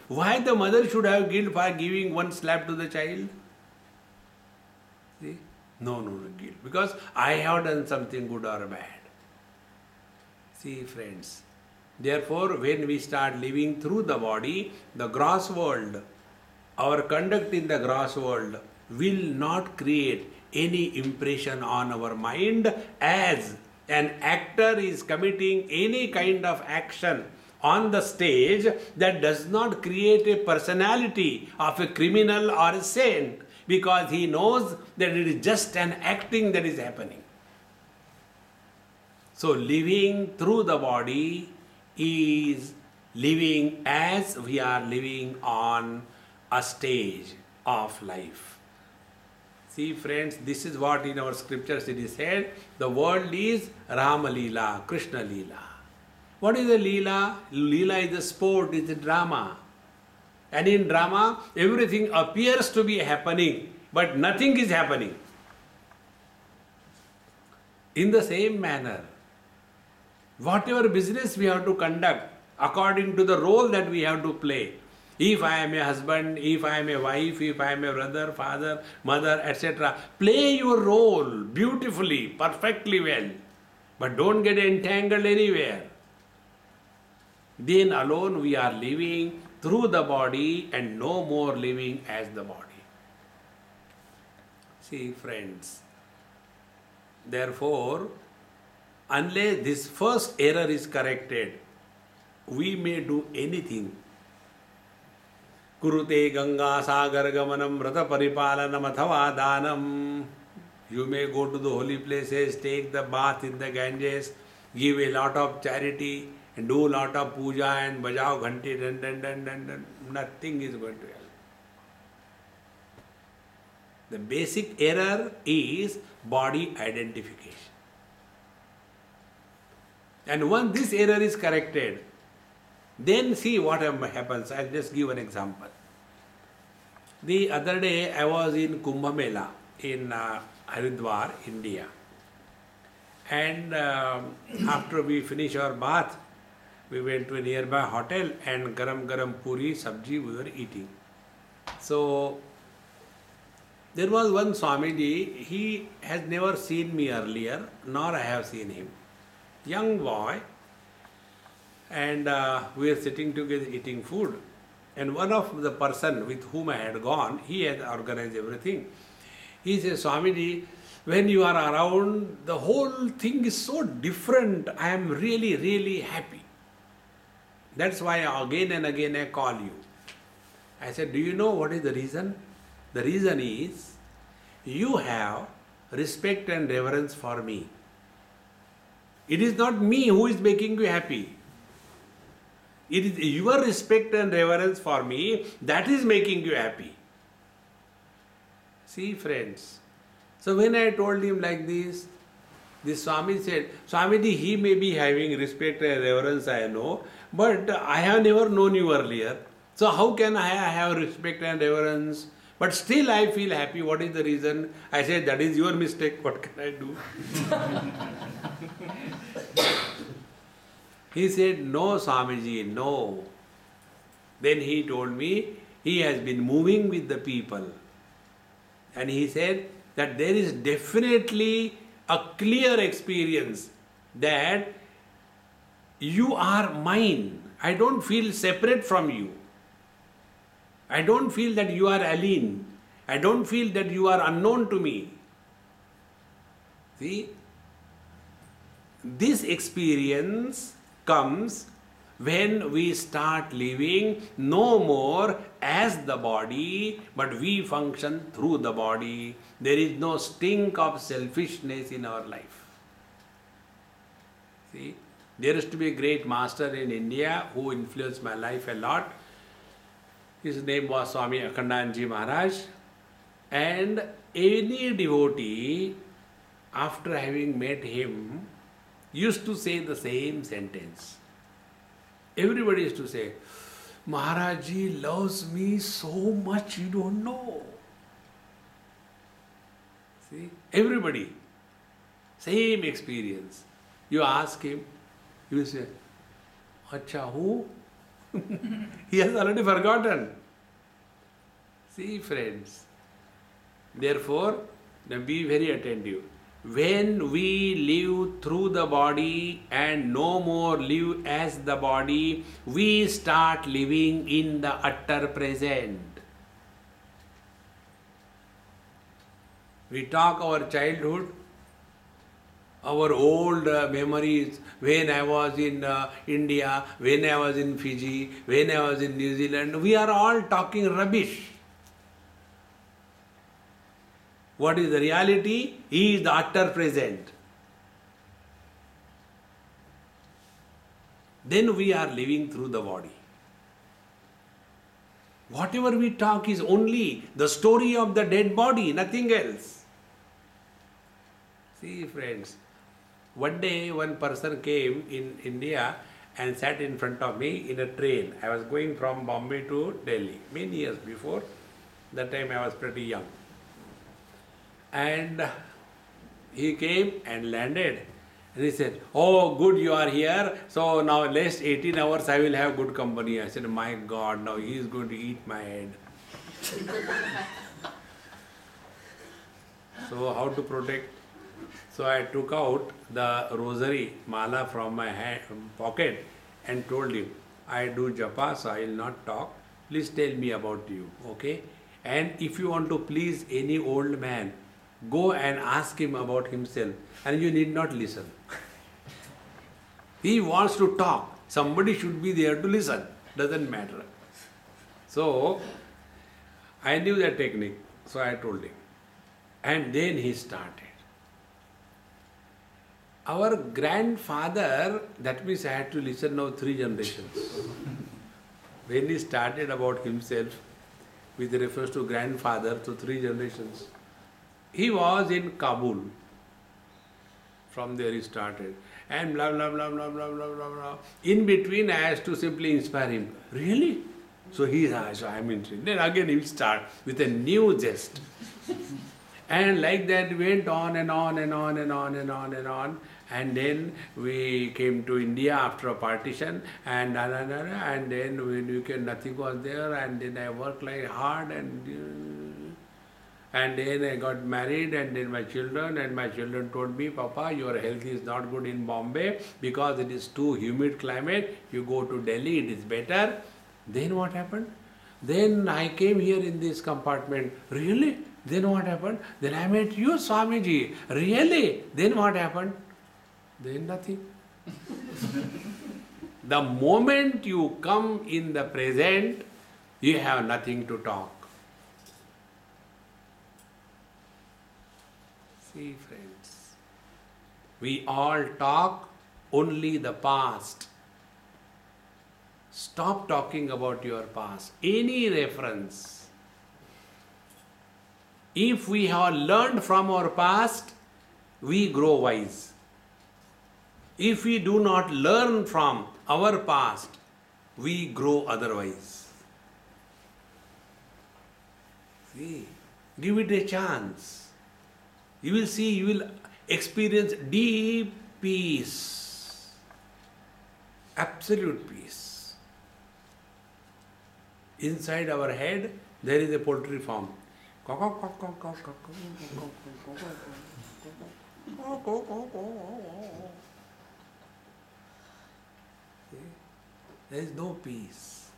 Why the mother should have guilt for giving one slap to the child? See? No guilt. Because I have done something good or bad. See, friends. Therefore, when we start living through the body, the gross world, our conduct in the gross world will not create any impression on our mind as an actor is committing any kind of action on the stage that does not create a personality of a criminal or a saint, because he knows that it is just an acting that is happening. So living through the body is living as we are living on a stage of life. See, friends, this is what in our scriptures it is said, the world is Rama Leela, Krishna Leela. What is a Leela? Leela is a sport, is a drama. And in drama, everything appears to be happening, but nothing is happening. In the same manner, whatever business we have to conduct according to the role that we have to play, if I am a husband, if I am a wife, if I am a brother, father, mother, etc., play your role beautifully, perfectly well, but don't get entangled anywhere. Then alone we are living through the body and no more living as the body. See, friends, therefore, unless this first error is corrected, we may do anything. Kurute Ganga Sagar Gamanam Vrata Paripalanam Athava Danam. You may go to the holy places, take the bath in the Ganges, give a lot of charity, and do a lot of puja and bajao ghanti, nothing is going to help. The basic error is body identification. And once this error is corrected, then see what happens. I'll just give an example. The other day I was in Kumbh Mela in Haridwar, India. And after we finished our bath, we went to a nearby hotel and garam puri sabji we were eating. So there was one Swamiji, he has never seen me earlier, nor I have seen him. Young boy, and we were sitting together eating food. And one of the person with whom I had gone, he had organized everything. He says, Swamiji, when you are around, the whole thing is so different. I am really, really happy. That's why again and again I call you. I said, do you know what is the reason? The reason is, you have respect and reverence for me. It is not me who is making you happy. It is your respect and reverence for me that is making you happy. See, friends. So when I told him like this Swami said, Swamiji, he may be having respect and reverence, I know, but I have never known you earlier. So how can I have respect and reverence? But still I feel happy. What is the reason? I said, that is your mistake. What can I do? He said, no, Swamiji, no. Then he told me, he has been moving with the people. And he said that there is definitely a clear experience that you are mine. I don't feel separate from you. I don't feel that you are alien. I don't feel that you are unknown to me. See, this experience comes when we start living no more as the body, but we function through the body. There is no stink of selfishness in our life. See, there used to be a great master in India who influenced my life a lot. His name was Swami Akhandanji Maharaj. And any devotee, after having met him, used to say the same sentence. Everybody used to say, Maharajji loves me so much you don't know. See, everybody, same experience. You ask him, he will say, Acha, who? He has already forgotten. See, friends, therefore, now be very attentive. When we live through the body and no more live as the body, we start living in the utter present. We talk our childhood, our old memories, when I was in India, when I was in Fiji, when I was in New Zealand, we are all talking rubbish. What is the reality? He is the utter present. Then we are living through the body. Whatever we talk is only the story of the dead body, nothing else. See, friends, one day one person came in India and sat in front of me in a train. I was going from Bombay to Delhi, many years before. That time I was pretty young. And he came and landed. And he said, oh, good you are here. So now next 18 hours I will have good company. I said, my God, now he is going to eat my head. So how to protect? So I took out the rosary mala from my pocket and told him, I do japa, so I will not talk. Please tell me about you, okay? And if you want to please any old man, go and ask him about himself, and you need not listen. He wants to talk. Somebody should be there to listen. Doesn't matter. So, I knew that technique. So I told him. And then he started. Our grandfather, that means I had to listen now 3 generations. When he started about himself, with reference to grandfather, to 3 generations, he was in Kabul. From there he started. And blah, blah, blah, blah, blah, blah, blah, blah. In between, I had to simply inspire him. Really? So I'm intrigued. Then again he will start with a new jest. And like that went on and on and on and on and on and on. And then we came to India after a partition, and then nothing was there, and then I worked like hard, and then I got married, and then my children told me, Papa, your health is not good in Bombay because it is too humid climate. You go to Delhi, it is better. Then what happened? Then I came here in this compartment. Really? Then what happened? Then I met you, Swamiji. Really? Then what happened? Then nothing. The moment you come in the present, you have nothing to talk. See, friends, we all talk only the past. Stop talking about your past. Any reference. If we have learned from our past, we grow wise. If we do not learn from our past, we grow otherwise. See, give it a chance. You will see, you will experience deep peace, absolute peace. Inside our head, there is a poultry farm. There is no peace.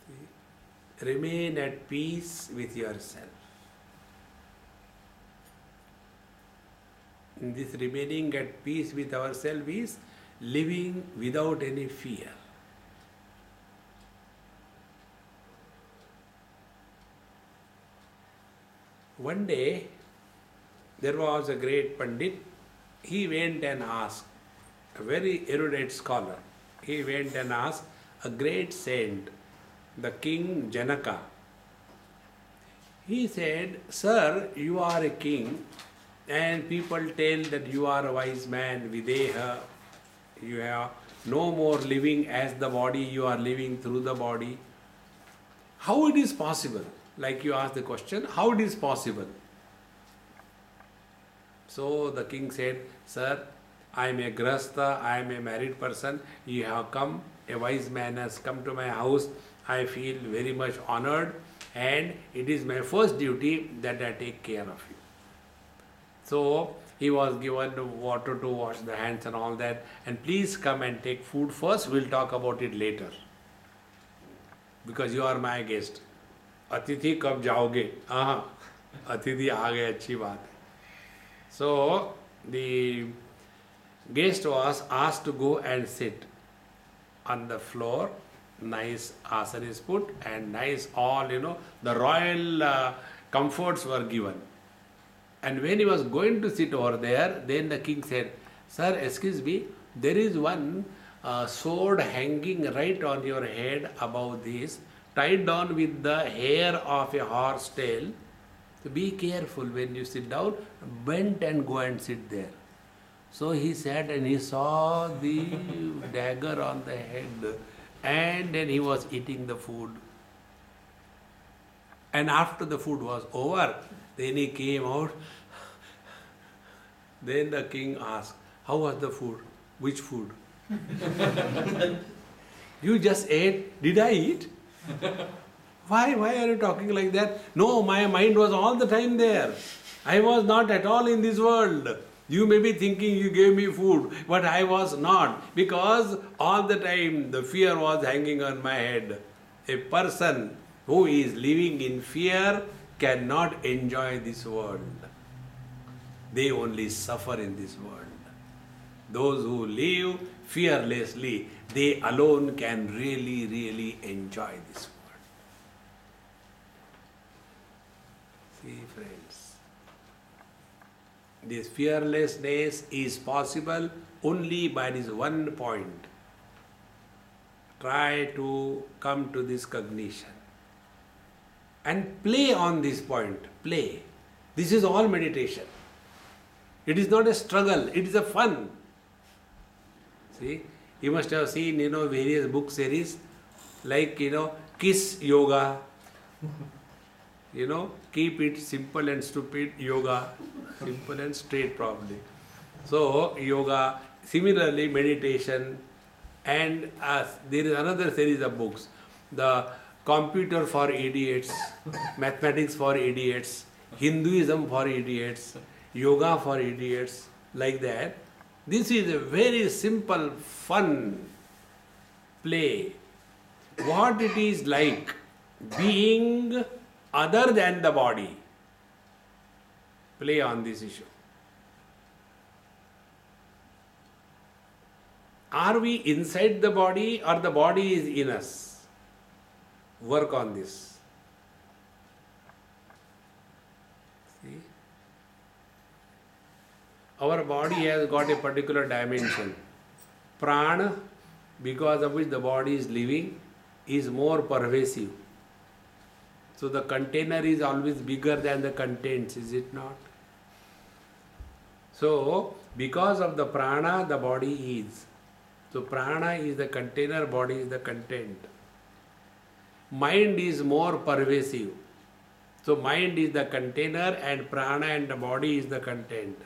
See? Remain at peace with yourself. And this remaining at peace with ourselves is living without any fear. One day, there was a great Pandit. He went and asked, a very erudite scholar, he went and asked a great saint, the king Janaka. He said, Sir, you are a king, and people tell that you are a wise man, Videha. You have no more living as the body, you are living through the body. How it is possible? Like you asked the question, how it is possible? So the king said, Sir, I am a grahastha, I am a married person, you have come, a wise man has come to my house, I feel very much honored, and it is my first duty that I take care of you. So he was given water to wash the hands and all that, and please come and take food first, we'll talk about it later. Because you are my guest. Atithi kab jaoge? Atithi aa gaye, achhi baat hai. So the guest was asked to go and sit on the floor. Nice asana is put and nice all, the royal comforts were given. And when he was going to sit over there, then the king said, Sir, excuse me, there is one sword hanging right on your head above this, tied down with the hair of a horse tail. So be careful when you sit down, bend and go and sit there. So he sat and he saw the dagger on the head, and then he was eating the food. And after the food was over, then he came out. Then the king asked, how was the food? Which food? You just ate. Did I eat? Why are you talking like that? No, my mind was all the time there. I was not at all in this world. You may be thinking you gave me food, but I was not, because all the time the fear was hanging on my head. A person who is living in fear cannot enjoy this world. They only suffer in this world. Those who live fearlessly, they alone can really, really enjoy this world. See, friends, this fearlessness is possible only by this one point. Try to come to this cognition and play on this point. Play. This is all meditation. It is not a struggle, it is a fun. See, You must have seen, various book series like, Kiss Yoga, keep it simple and stupid yoga, simple and straight probably. So, yoga, similarly meditation, and there is another series of books, the Computer for Idiots, Mathematics for Idiots, Hinduism for Idiots, Yoga for Idiots, like that. This is a very simple, fun play. What it is like being other than the body. Play on this issue. Are we inside the body or the body is in us? Work on this. See? Our body has got a particular dimension. Prana, because of which the body is living, is more pervasive. So the container is always bigger than the contents, is it not? So, because of the prana, the body is. So prana is the container, body is the content. Mind is more pervasive. So mind is the container and prana and the body is the content.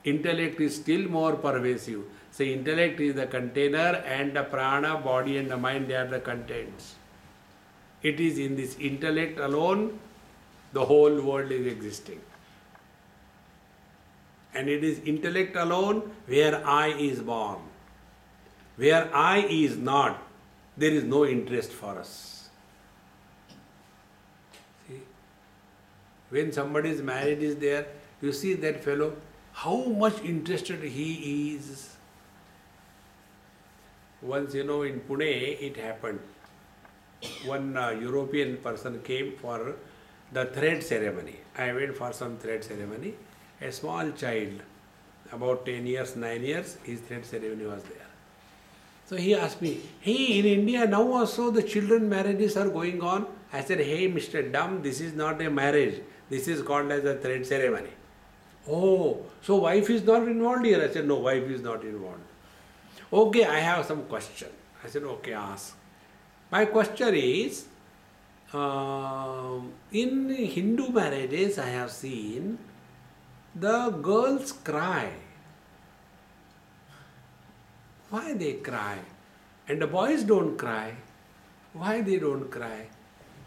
Intellect is still more pervasive. So intellect is the container and the prana, body and the mind, they are the contents. It is in this intellect alone the whole world is existing. And it is intellect alone where I is born. Where I is not, there is no interest for us. See? When somebody's marriage is there, you see that fellow, how much interested he is. Once, in Pune, it happened. One European person came for the thread ceremony. I went for some thread ceremony. A small child, about 10 years, 9 years, his thread ceremony was there. So he asked me, hey, in India now also the children marriages are going on. I said, hey, Mr. Dumb, this is not a marriage. This is called as a thread ceremony. Oh, so wife is not involved here? I said, no, wife is not involved. Okay, I have some question. I said, okay, ask. My question is, in Hindu marriages I have seen the girls cry. Why they cry? And the boys don't cry. Why they don't cry?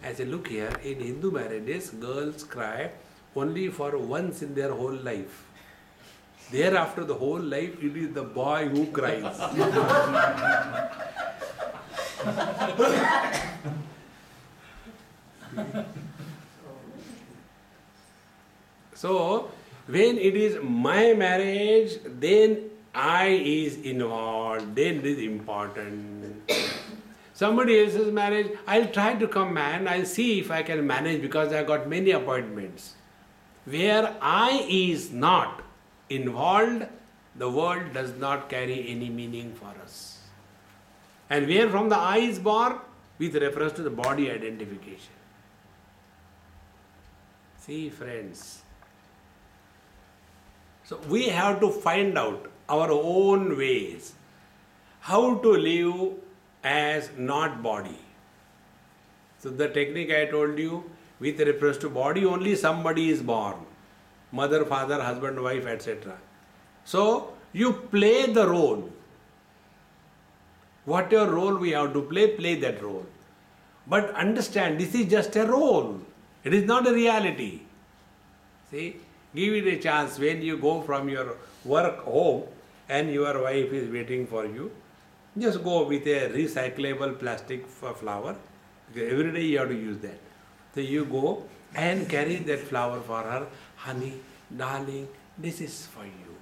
I said, look here, in Hindu marriages, girls cry only for once in their whole life. Thereafter the whole life, it is the boy who cries. So, when it is my marriage, then I is involved, then it is important. Somebody else's marriage, I'll try to come man, I'll see if I can manage because I got many appointments. Where I is not involved, the world does not carry any meaning for us. And where from the I is born, with reference to the body identification. See friends, so we have to find out our own ways, how to live as not body. So the technique I told you, with reference to body only somebody is born. Mother, father, husband, wife, etc. So you play the role. Whatever role we have to play that role. But understand, this is just a role. It is not a reality. See, give it a chance when you go from your work home and your wife is waiting for you. Just go with a recyclable plastic flower. Every day you have to use that. So you go and carry that flower for her. Honey, darling, this is for you.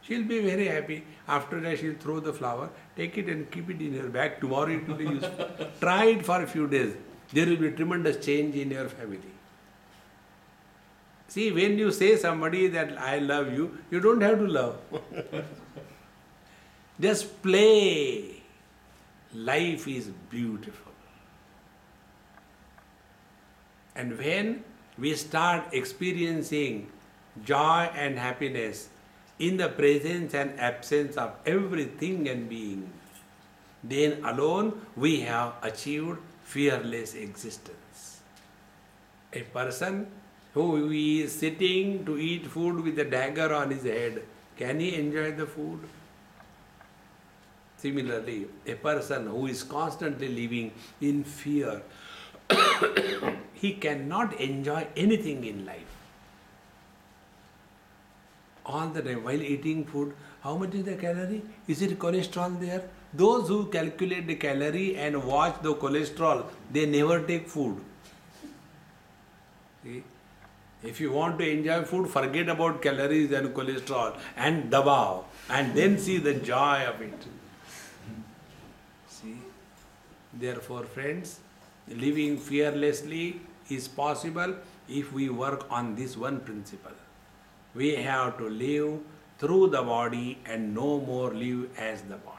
She'll be very happy. After that she'll throw the flower, take it and keep it in her bag. Tomorrow it will be useful. Try it for a few days. There will be tremendous change in your family. See, when you say somebody that I love you, you don't have to love. Just play. Life is beautiful. And when we start experiencing joy and happiness, in the presence and absence of everything and being, then alone we have achieved fearless existence. A person who is sitting to eat food with a dagger on his head, can he enjoy the food? Similarly, a person who is constantly living in fear, he cannot enjoy anything in life. All the time while eating food, how much is the calorie? Is it cholesterol there? Those who calculate the calorie and watch the cholesterol, they never take food. See? If you want to enjoy food, forget about calories and cholesterol and dabao, and then see the joy of it. See? Therefore, friends, living fearlessly is possible if we work on this one principle. We have to live through the body and no more live as the body.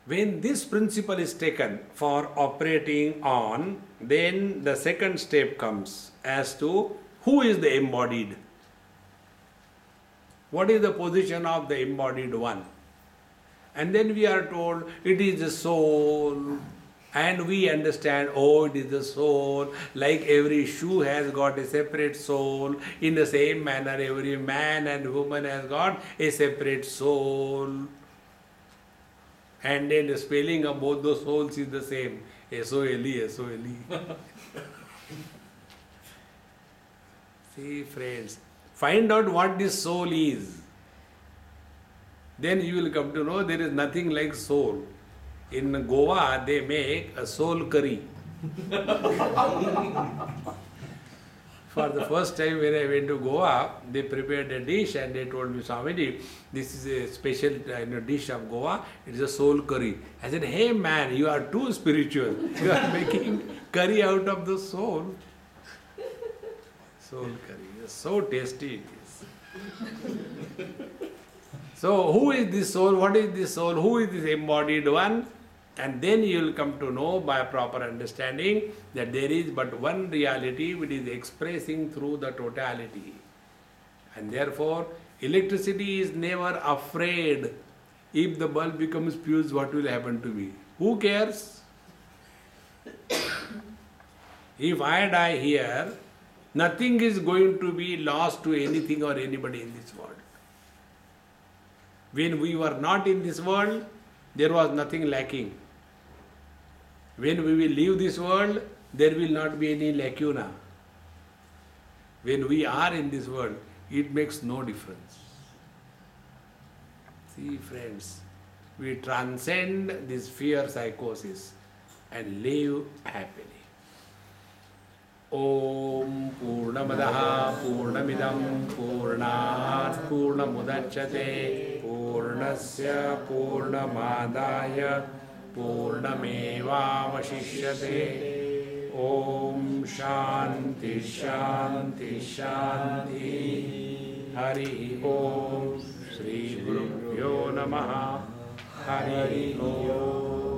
When this principle is taken for operating on, then the second step comes as to who is the embodied. What is the position of the embodied one? And then we are told it is the soul. And we understand, oh, it is the soul. Like every shoe has got a separate soul. In the same manner, every man and woman has got a separate soul. And then the spelling of both those souls is the same. S-O-L-E, S-O-L-E. See, friends, find out what this soul is. Then you will come to know there is nothing like soul. In Goa, they make a soul curry. For the first time when I went to Goa, they prepared a dish and they told me, Swamiji, this is a special dish of Goa. It is a soul curry. I said, hey man, you are too spiritual. You are making curry out of the soul. Soul curry. So tasty it is. So who is this soul? What is this soul? Who is this embodied one? And then you will come to know by proper understanding that there is but one reality which is expressing through the totality. And therefore, electricity is never afraid. If the bulb becomes fused, what will happen to me? Who cares? If I die here, nothing is going to be lost to anything or anybody in this world. When we were not in this world, there was nothing lacking. When we will leave this world, there will not be any lacuna. When we are in this world, it makes no difference. See, friends, we transcend this fear psychosis and live happily. Om Purnamadaha Purnamidam Purnat Purnamudachyate Purnasya Purnamadaya Purnamevavashishyate. Om Shanti Shanti Shanti. Hari Om Shri Gurubhyo Namaha. Hari Om.